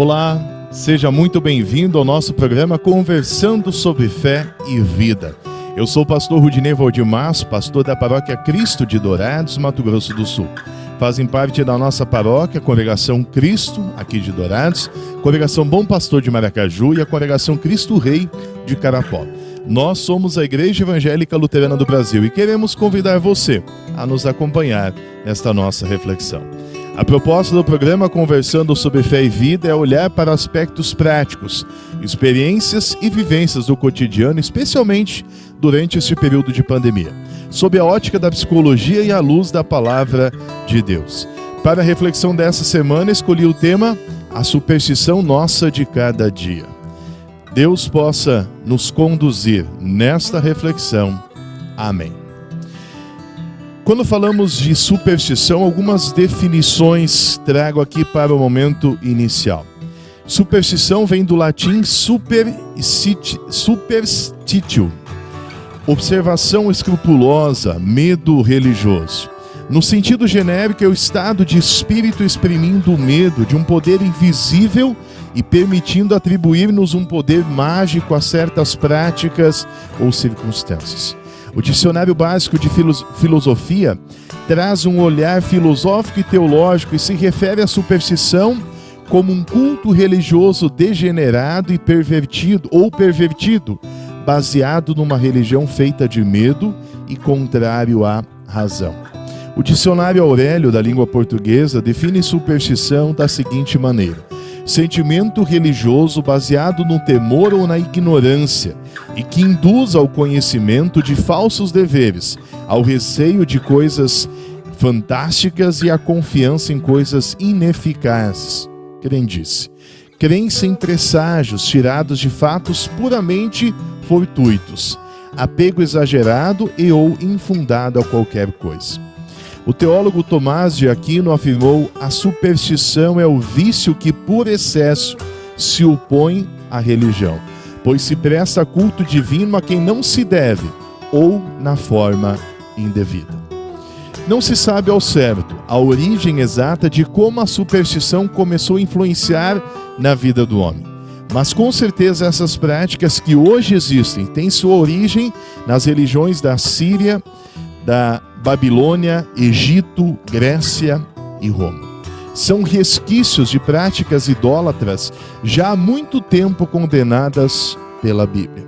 Olá, seja muito bem-vindo ao nosso programa Conversando sobre Fé e Vida. Eu sou o pastor Rudinei Valdemar, pastor da paróquia Cristo de Dourados, Mato Grosso do Sul. Fazem parte da nossa paróquia a Congregação Cristo, aqui de Dourados, Congregação Bom Pastor de Maracaju e a Congregação Cristo Rei de Carapó. Nós somos a Igreja Evangélica Luterana do Brasil e queremos convidar você a nos acompanhar nesta nossa reflexão. A proposta do programa Conversando sobre Fé e Vida é olhar para aspectos práticos, experiências e vivências do cotidiano, especialmente durante este período de pandemia, sob a ótica da psicologia e à luz da palavra de Deus. Para a reflexão dessa semana, escolhi o tema A Superstição Nossa de Cada Dia. Deus possa nos conduzir nesta reflexão. Amém. Quando falamos de superstição, algumas definições trago aqui para o momento inicial. Superstição vem do latim superstitio, observação escrupulosa, medo religioso. No sentido genérico, é o estado de espírito exprimindo o medo de um poder invisível e permitindo atribuir-nos um poder mágico a certas práticas ou circunstâncias. O Dicionário Básico de Filosofia traz um olhar filosófico e teológico e se refere à superstição como um culto religioso degenerado e pervertido, baseado numa religião feita de medo e contrário à razão. O Dicionário Aurélio da língua portuguesa define superstição da seguinte maneira: sentimento religioso baseado no temor ou na ignorância e que induz ao conhecimento de falsos deveres, ao receio de coisas fantásticas e à confiança em coisas ineficazes. Crendice. Crença em presságios tirados de fatos puramente fortuitos, apego exagerado e ou infundado a qualquer coisa. O teólogo Tomás de Aquino afirmou: a superstição é o vício que por excesso se opõe à religião, pois se presta culto divino a quem não se deve ou na forma indevida. Não se sabe ao certo a origem exata de como a superstição começou a influenciar na vida do homem. Mas com certeza essas práticas que hoje existem têm sua origem nas religiões da Síria, da Babilônia, Egito, Grécia e Roma. São resquícios de práticas idólatras já há muito tempo condenadas pela Bíblia.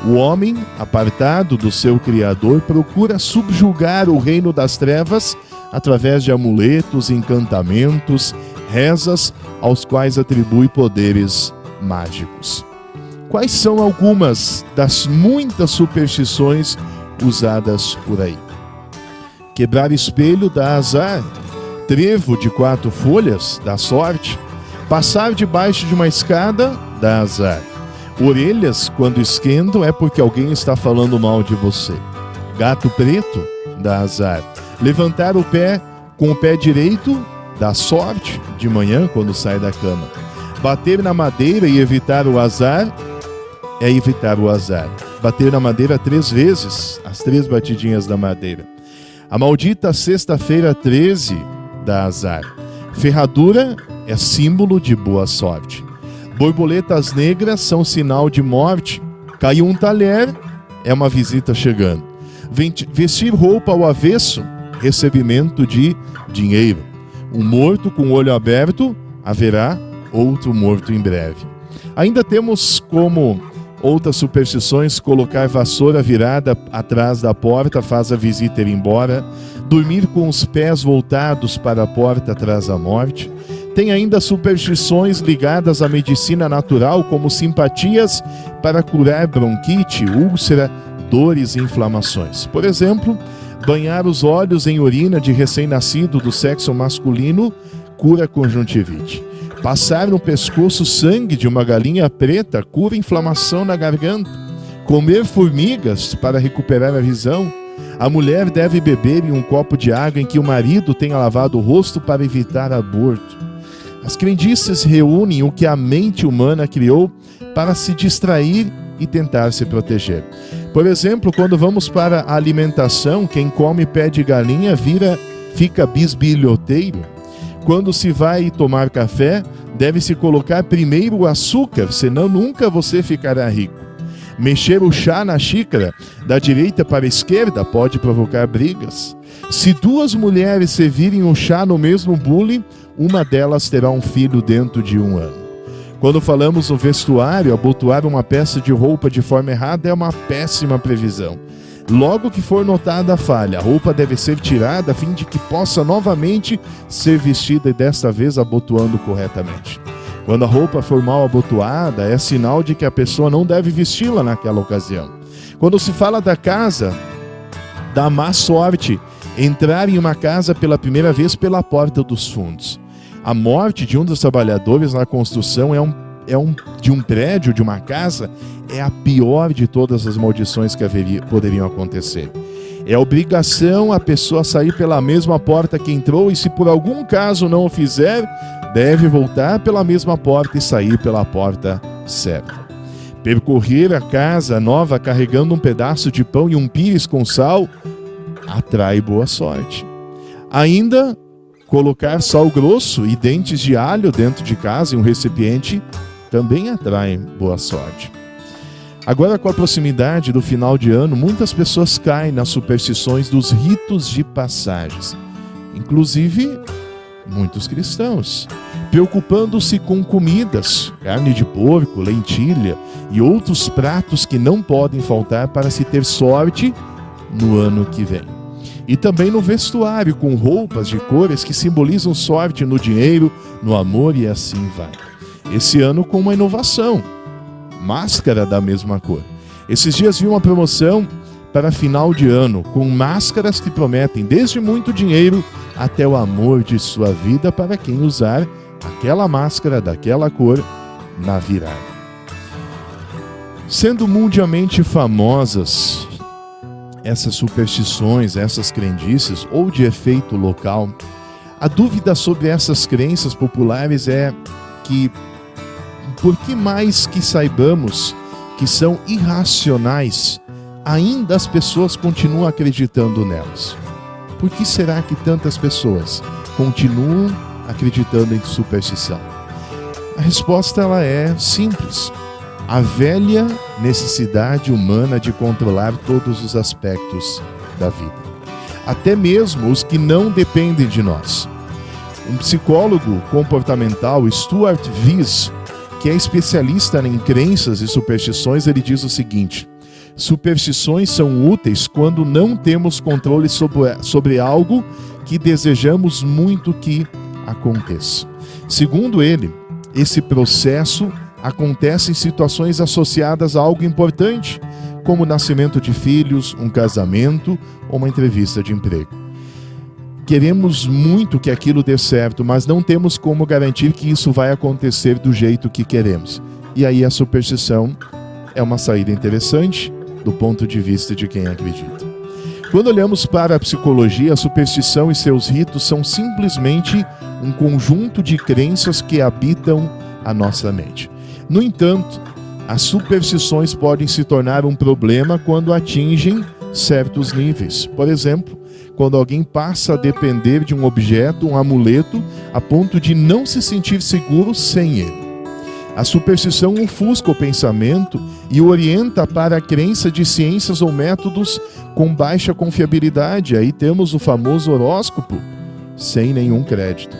O homem, apartado do seu Criador, procura subjugar o reino das trevas através de amuletos, encantamentos, rezas, aos quais atribui poderes mágicos. Quais são algumas das muitas superstições usadas por aí? Quebrar espelho dá azar, trevo de 4 folhas dá sorte, passar debaixo de uma escada dá azar, orelhas quando esquentam é porque alguém está falando mal de você, gato preto dá azar, levantar o pé com o pé direito dá sorte de manhã quando sai da cama, bater na madeira e evitar o azar é evitar o azar, bater na madeira 3 vezes, as 3 batidinhas da madeira. A maldita sexta-feira 13 dá azar. Ferradura é símbolo de boa sorte. Borboletas negras são sinal de morte. Caiu um talher, é uma visita chegando. Vestir roupa ao avesso, recebimento de dinheiro. Um morto com o olho aberto, haverá outro morto em breve. Ainda temos como outras superstições: colocar vassoura virada atrás da porta faz a visita ir embora, dormir com os pés voltados para a porta traz a morte. Tem ainda superstições ligadas à medicina natural, como simpatias para curar bronquite, úlcera, dores e inflamações. Por exemplo, banhar os olhos em urina de recém-nascido do sexo masculino cura conjuntivite. Passar no pescoço sangue de uma galinha preta cura inflamação na garganta. Comer formigas para recuperar a visão. A mulher deve beber em um copo de água em que o marido tenha lavado o rosto para evitar aborto. As crendices reúnem o que a mente humana criou para se distrair e tentar se proteger. Por exemplo, quando vamos para a alimentação, quem come pé de galinha fica bisbilhoteiro. Quando se vai tomar café, Deve-se colocar primeiro o açúcar, senão nunca você ficará rico. Mexer o chá na xícara, da direita para a esquerda, pode provocar brigas. Se duas mulheres servirem o chá no mesmo bule, uma delas terá um filho dentro de 1 ano. Quando falamos no vestuário, abotoar uma peça de roupa de forma errada é uma péssima previsão. Logo que for notada a falha, a roupa deve ser tirada a fim de que possa novamente ser vestida e desta vez abotoando corretamente. Quando a roupa for mal abotoada, é sinal de que a pessoa não deve vesti-la naquela ocasião. Quando se fala da casa, da má sorte, entrar em uma casa pela primeira vez pela porta dos fundos. A morte de um dos trabalhadores na construção de um prédio, de uma casa, é a pior de todas as maldições que poderiam acontecer. É obrigação a pessoa sair pela mesma porta que entrou e, se por algum caso não o fizer, deve voltar pela mesma porta e sair pela porta certa. Percorrer a casa nova carregando um pedaço de pão e um pires com sal atrai boa sorte. Ainda, colocar sal grosso e dentes de alho dentro de casa em um recipiente também atrai boa sorte. Agora, com a proximidade do final de ano, muitas pessoas caem nas superstições dos ritos de passagens. Inclusive, muitos cristãos, preocupando-se com comidas, carne de porco, lentilha e outros pratos que não podem faltar para se ter sorte no ano que vem. E também no vestuário, com roupas de cores que simbolizam sorte no dinheiro, no amor e assim vai. Esse ano com uma inovação, máscara da mesma cor. Esses dias vi uma promoção para final de ano, com máscaras que prometem desde muito dinheiro até o amor de sua vida para quem usar aquela máscara daquela cor na virada. Sendo mundialmente famosas essas superstições, essas crendices ou de efeito local, a dúvida sobre essas crenças populares é que, por que mais que saibamos que são irracionais, ainda as pessoas continuam acreditando nelas? Por que será que tantas pessoas continuam acreditando em superstição? A resposta ela é simples. A velha necessidade humana de controlar todos os aspectos da vida, até mesmo os que não dependem de nós. Um psicólogo comportamental, Stuart Vyss, que é especialista em crenças e superstições, ele diz o seguinte: superstições são úteis quando não temos controle sobre algo que desejamos muito que aconteça. Segundo ele, esse processo acontece em situações associadas a algo importante, como o nascimento de filhos, um casamento ou uma entrevista de emprego. Queremos muito que aquilo dê certo, mas não temos como garantir que isso vai acontecer do jeito que queremos. E aí a superstição é uma saída interessante do ponto de vista de quem acredita. Quando olhamos para a psicologia, a superstição e seus ritos são simplesmente um conjunto de crenças que habitam a nossa mente. No entanto, as superstições podem se tornar um problema quando atingem certos níveis. Por exemplo, quando alguém passa a depender de um objeto, um amuleto, a ponto de não se sentir seguro sem ele. A superstição ofusca o pensamento e o orienta para a crença de ciências ou métodos com baixa confiabilidade. Aí temos o famoso horóscopo, sem nenhum crédito.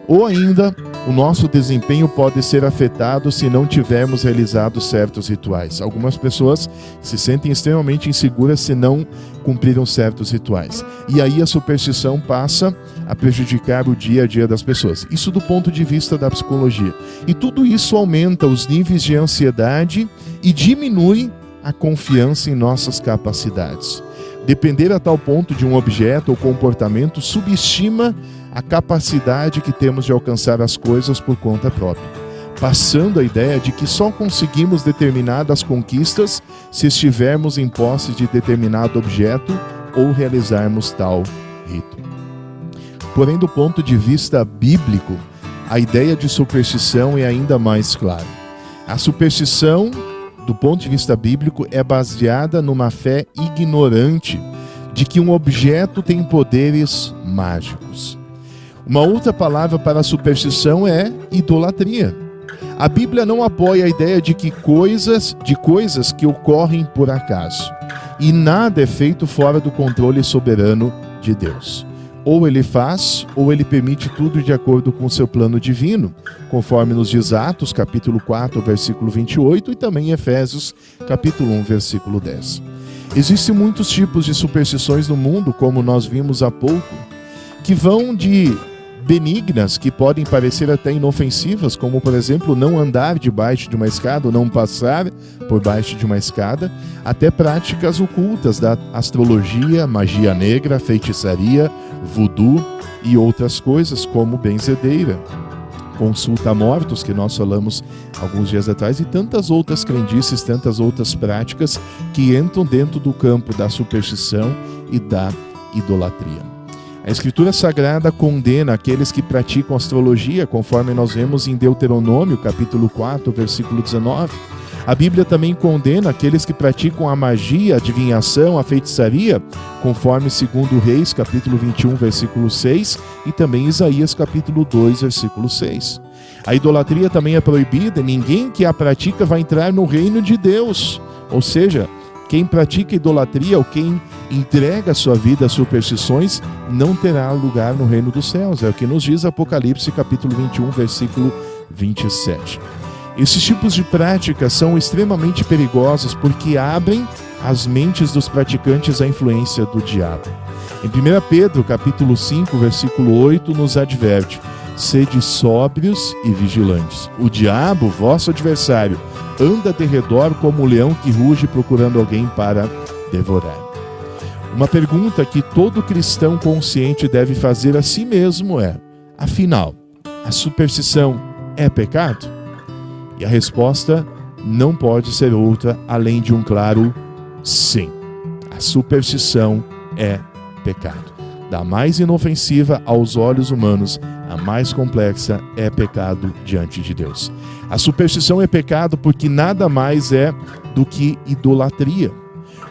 Ou ainda, o nosso desempenho pode ser afetado se não tivermos realizado certos rituais. Algumas pessoas se sentem extremamente inseguras se não cumpriram certos rituais. E aí a superstição passa a prejudicar o dia a dia das pessoas. Isso do ponto de vista da psicologia. E tudo isso aumenta os níveis de ansiedade e diminui a confiança em nossas capacidades. Depender a tal ponto de um objeto ou comportamento subestima a capacidade que temos de alcançar as coisas por conta própria, passando a ideia de que só conseguimos determinadas conquistas se estivermos em posse de determinado objeto ou realizarmos tal rito. Porém, do ponto de vista bíblico, a ideia de superstição é ainda mais clara. A superstição, do ponto de vista bíblico, é baseada numa fé ignorante de que um objeto tem poderes mágicos. Uma outra palavra para superstição é idolatria. A Bíblia não apoia a ideia de coisas que ocorrem por acaso. E nada é feito fora do controle soberano de Deus. Ou ele faz, ou ele permite tudo de acordo com o seu plano divino, conforme nos diz Atos, capítulo 4, versículo 28, e também Efésios, capítulo 1, versículo 10. Existem muitos tipos de superstições no mundo, como nós vimos há pouco, que vão de benignas, que podem parecer até inofensivas, como, por exemplo, não andar debaixo de uma escada ou não passar por baixo de uma escada, até práticas ocultas da astrologia, magia negra, feitiçaria, voodoo e outras coisas, como benzedeira, consulta a mortos, que nós falamos alguns dias atrás, e tantas outras crendices, tantas outras práticas que entram dentro do campo da superstição e da idolatria. A Escritura Sagrada condena aqueles que praticam astrologia, conforme nós vemos em Deuteronômio, capítulo 4, versículo 19. A Bíblia também condena aqueles que praticam a magia, a adivinhação, a feitiçaria, conforme 2 Reis, capítulo 21, versículo 6, e também Isaías, capítulo 2, versículo 6. A idolatria também é proibida, ninguém que a pratica vai entrar no reino de Deus. Ou seja, quem pratica idolatria ou quem entrega a sua vida a superstições não terá lugar no reino dos céus. É o que nos diz Apocalipse, capítulo 21, versículo 27. Esses tipos de práticas são extremamente perigosos porque abrem as mentes dos praticantes à influência do diabo. Em 1 Pedro, capítulo 5, versículo 8, nos adverte: sede sóbrios e vigilantes. O diabo, vosso adversário, anda de redor como um leão que ruge procurando alguém para devorar. Uma pergunta que todo cristão consciente deve fazer a si mesmo é: afinal, a superstição é pecado? E a resposta não pode ser outra além de um claro sim. A superstição é pecado. Da mais inofensiva aos olhos humanos, a mais complexa é pecado diante de Deus. A superstição é pecado porque nada mais é do que idolatria.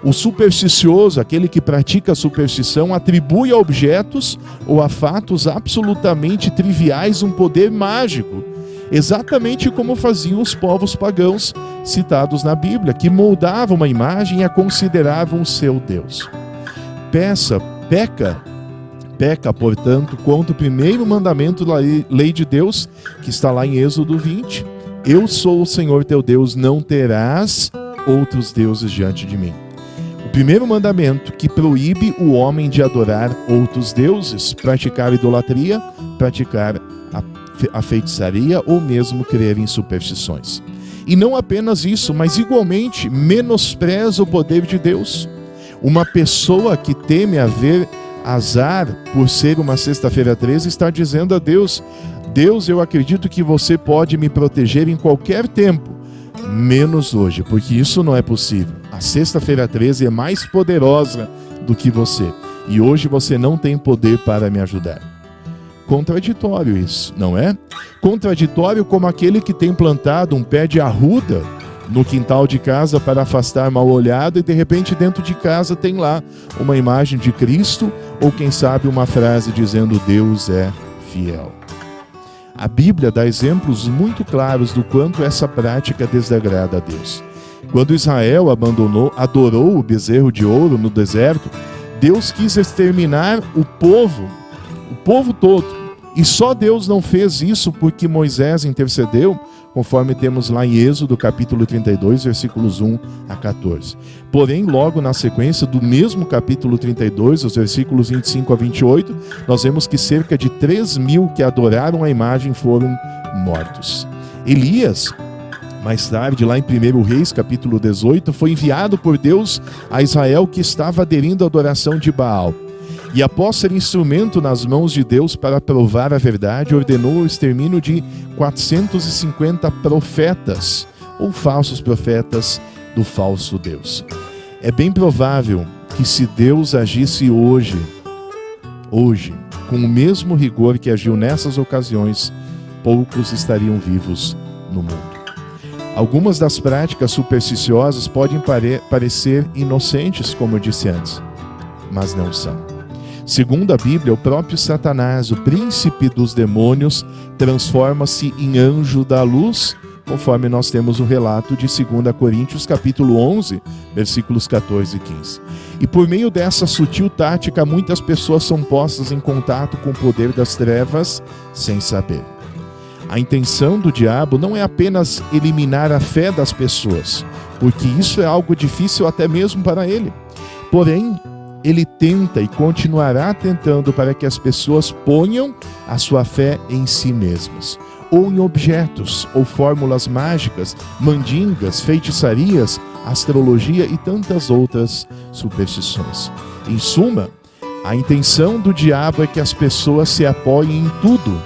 O supersticioso, aquele que pratica a superstição, atribui a objetos ou a fatos absolutamente triviais um poder mágico, exatamente como faziam os povos pagãos citados na Bíblia, que moldavam uma imagem e a consideravam seu Deus. Peca, portanto, contra o primeiro mandamento da lei de Deus, que está lá em Êxodo 20. Eu sou o Senhor teu Deus, não terás outros deuses diante de mim. O primeiro mandamento que proíbe o homem de adorar outros deuses, praticar idolatria, praticar a feitiçaria ou mesmo crer em superstições. E não apenas isso, mas igualmente menospreza o poder de Deus. Uma pessoa que teme haver azar por ser uma sexta-feira 13 está dizendo a Deus: Deus, eu acredito que você pode me proteger em qualquer tempo, menos hoje, porque isso não é possível. A sexta-feira 13 é mais poderosa do que você, e hoje você não tem poder para me ajudar. Contraditório isso, não é? Contraditório como aquele que tem plantado um pé de arruda no quintal de casa para afastar mal-olhado e de repente dentro de casa tem lá uma imagem de Cristo ou quem sabe uma frase dizendo Deus é fiel. A Bíblia dá exemplos muito claros do quanto essa prática desagrada a Deus. Quando Israel adorou o bezerro de ouro no deserto, Deus quis exterminar o povo todo. E só Deus não fez isso porque Moisés intercedeu, conforme temos lá em Êxodo capítulo 32, versículos 1 a 14. Porém, logo na sequência do mesmo capítulo 32, os versículos 25 a 28, nós vemos que cerca de 3.000 que adoraram a imagem foram mortos. Elias, mais tarde, lá em 1 Reis, capítulo 18, foi enviado por Deus a Israel que estava aderindo à adoração de Baal. E após ser instrumento nas mãos de Deus para provar a verdade, ordenou o extermínio de 450 profetas, ou falsos profetas do falso Deus. É bem provável que se Deus agisse hoje, com o mesmo rigor que agiu nessas ocasiões, poucos estariam vivos no mundo. Algumas das práticas supersticiosas podem parecer inocentes, como eu disse antes, mas não são. Segundo a Bíblia, o próprio Satanás, o príncipe dos demônios, transforma-se em anjo da luz, conforme nós temos o relato de 2 Coríntios, capítulo 11, versículos 14 e 15. E por meio dessa sutil tática, muitas pessoas são postas em contato com o poder das trevas sem saber. A intenção do diabo não é apenas eliminar a fé das pessoas, porque isso é algo difícil até mesmo para ele. Porém, ele tenta e continuará tentando para que as pessoas ponham a sua fé em si mesmas, ou em objetos, ou fórmulas mágicas, mandingas, feitiçarias, astrologia e tantas outras superstições. Em suma, a intenção do diabo é que as pessoas se apoiem em tudo,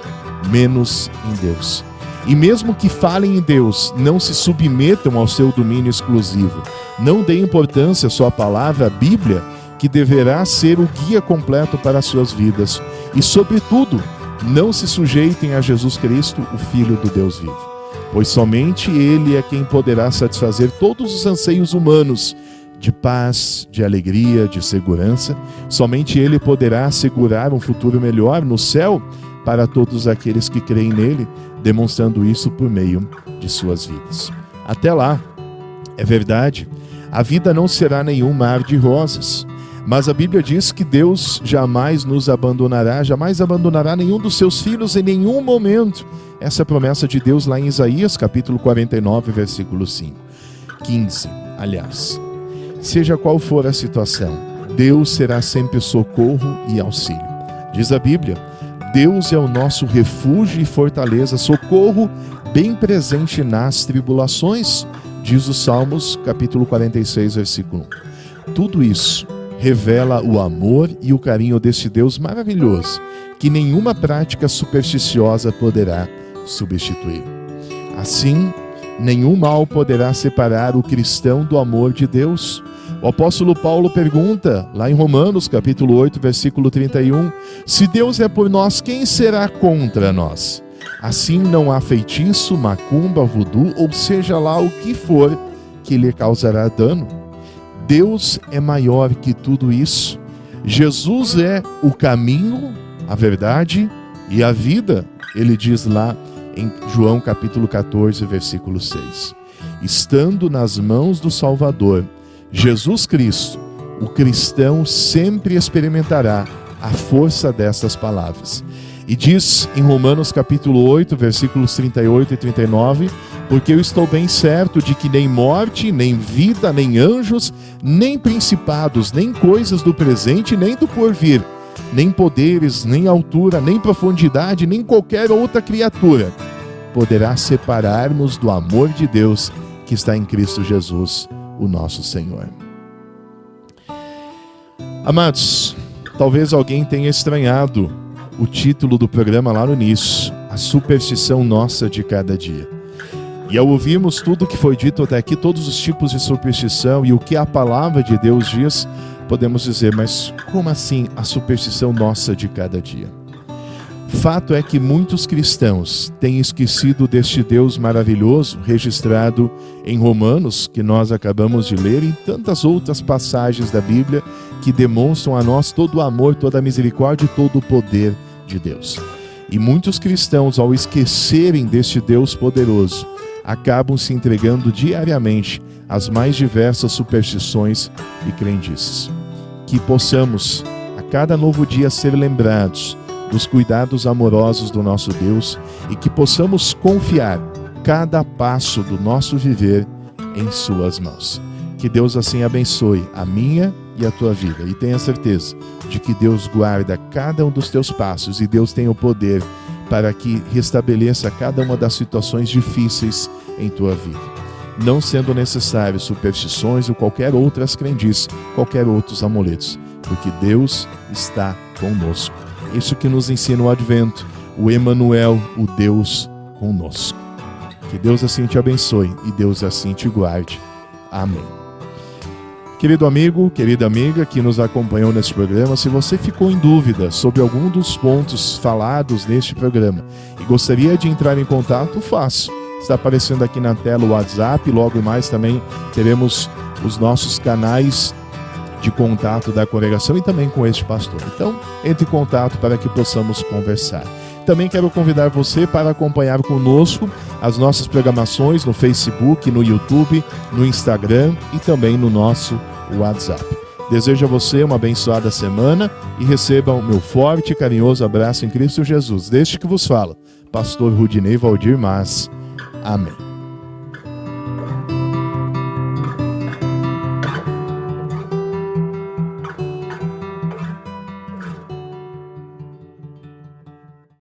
menos em Deus. E mesmo que falem em Deus, não se submetam ao seu domínio exclusivo. Não dê importância à sua palavra, a Bíblia, que deverá ser o guia completo para as suas vidas. E, sobretudo, não se sujeitem a Jesus Cristo, o Filho do Deus vivo, pois somente Ele é quem poderá satisfazer todos os anseios humanos de paz, de alegria, de segurança. Somente Ele poderá assegurar um futuro melhor no céu para todos aqueles que creem nele, demonstrando isso por meio de suas vidas. Até lá, é verdade, a vida não será nenhum mar de rosas, mas a Bíblia diz que Deus jamais nos abandonará, jamais abandonará nenhum dos seus filhos em nenhum momento. Essa é a promessa de Deus lá em Isaías, capítulo 49, versículo 15. Aliás, seja qual for a situação, Deus será sempre socorro e auxílio. Diz a Bíblia, Deus é o nosso refúgio e fortaleza, socorro bem presente nas tribulações, diz os Salmos, capítulo 46, versículo 1. Tudo isso revela o amor e o carinho deste Deus maravilhoso, que nenhuma prática supersticiosa poderá substituir. Assim, nenhum mal poderá separar o cristão do amor de Deus. O apóstolo Paulo pergunta, lá em Romanos, capítulo 8, versículo 31, se Deus é por nós, quem será contra nós? Assim não há feitiço, macumba, voodoo, ou seja lá o que for, que lhe causará dano. Deus é maior que tudo isso. Jesus é o caminho, a verdade e a vida. Ele diz lá em João capítulo 14, versículo 6. Estando nas mãos do Salvador, Jesus Cristo, o cristão sempre experimentará a força dessas palavras. E diz em Romanos capítulo 8, versículos 38 e 39, porque eu estou bem certo de que nem morte, nem vida, nem anjos, nem principados, nem coisas do presente, nem do porvir, nem poderes, nem altura, nem profundidade, nem qualquer outra criatura poderá separar-nos do amor de Deus que está em Cristo Jesus, o nosso Senhor. Amados, talvez alguém tenha estranhado o título do programa lá no início, a superstição nossa de cada dia. E ao ouvirmos tudo que foi dito até aqui, todos os tipos de superstição e o que a palavra de Deus diz, podemos dizer, mas como assim a superstição nossa de cada dia? Fato é que muitos cristãos têm esquecido deste Deus maravilhoso, registrado em Romanos, que nós acabamos de ler, e em tantas outras passagens da Bíblia que demonstram a nós todo o amor, toda a misericórdia e todo o poder de Deus. E muitos cristãos, ao esquecerem deste Deus poderoso, acabam se entregando diariamente às mais diversas superstições e crendices. Que possamos, a cada novo dia, ser lembrados dos cuidados amorosos do nosso Deus e que possamos confiar cada passo do nosso viver em suas mãos. Que Deus assim abençoe a minha e a tua vida. E tenha certeza de que Deus guarda cada um dos teus passos e Deus tem o poder para que restabeleça cada uma das situações difíceis em tua vida. Não sendo necessário superstições ou qualquer outras crendices, qualquer outros amuletos, porque Deus está conosco. Isso que nos ensina o Advento, o Emanuel, o Deus conosco. Que Deus assim te abençoe e Deus assim te guarde. Amém. Querido amigo, querida amiga que nos acompanhou neste programa, se você ficou em dúvida sobre algum dos pontos falados neste programa e gostaria de entrar em contato, faça. Está aparecendo aqui na tela o WhatsApp, logo mais também teremos os nossos canais de contato da congregação e também com este pastor. Então, entre em contato para que possamos conversar. Também quero convidar você para acompanhar conosco as nossas programações no Facebook, no YouTube, no Instagram e também no nosso WhatsApp. Desejo a você uma abençoada semana e receba o meu forte e carinhoso abraço em Cristo Jesus. Deste que vos fala, pastor Rudinei Valdir Mas. Amém.